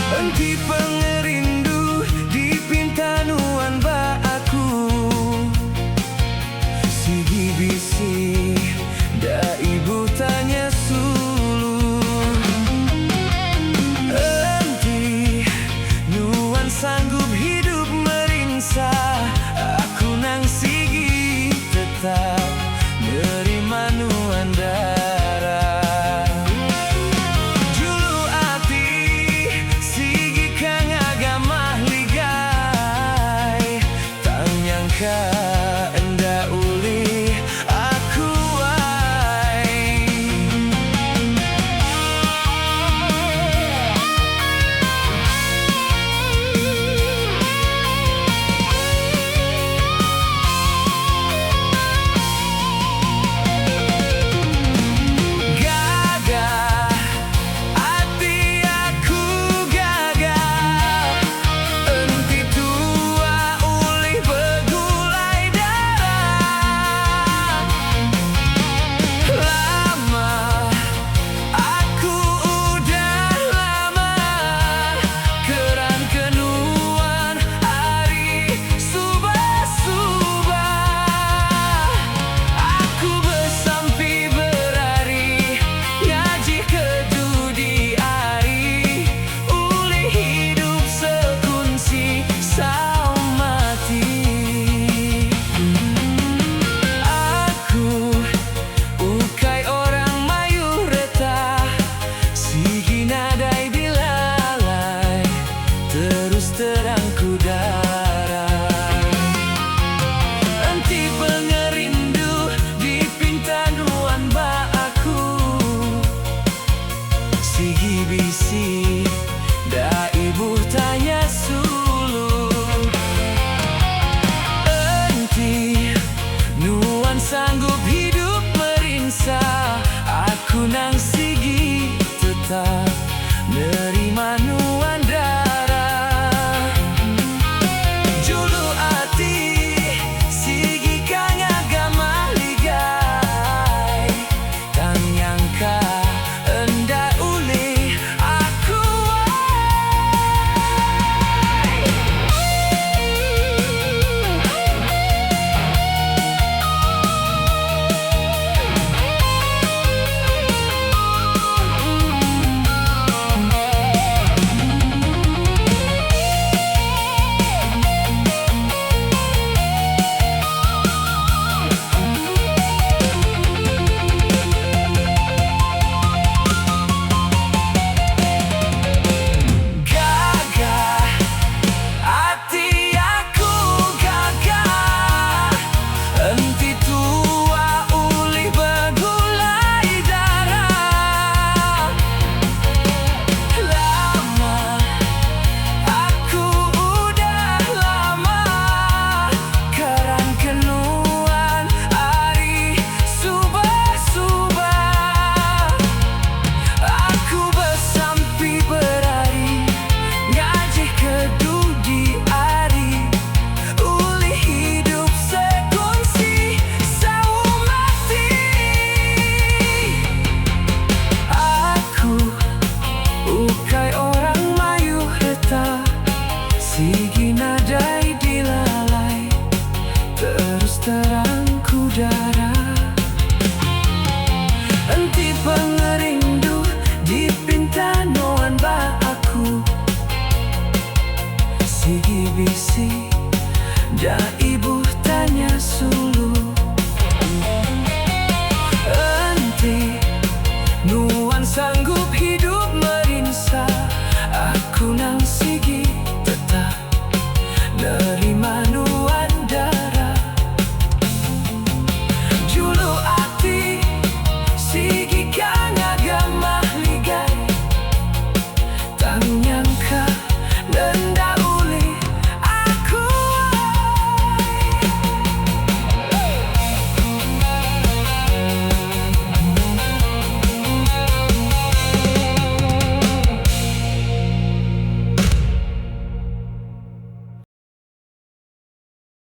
Enti pengerindu dipinta nuan ba aku sigi bisi da ibu tanya sulu. Enti nuan sanggup hidup merinsa aku nang sigi tetap nerima nuan darah. Julu ati sigi kang agama ligai tak nyangka enda uli aku ai. Gagah hati aku gagah, enti tua uli begulai darah. Lama aku udah lama keran kenuan hari subah-subah. Aku bersampi berari ngaji kedudi ari uli hidup sekunci sau mati. Aku ukai orang mayu reta sigi nadai dilalai terus terang ku darah. Enti pengerindu dipinta nuan ba aku sigi bisi da ibu tanya sulu. Enti nuan sanggup hidup merinsa aku nang sigi tetap nerima nuan darah. Julu ati sigi kang agama ligai tak nyangka enda uli aku gagah hati aku gagah, enti tua uli begulai darah. Lama aku udah lama keran kenuan hari subah-subah. Aku bersampi berari ngaji kedudi ari uli hidup sekunci sau mati. Aku ukai orang mayu reta sigi nadai dilalai terus terang ku darah. Enti pengerindu dipinta nuan ba aku sigi bisi da ibu tanya sulu. Enti nuan sanggup hidup merinsa aku nang sigi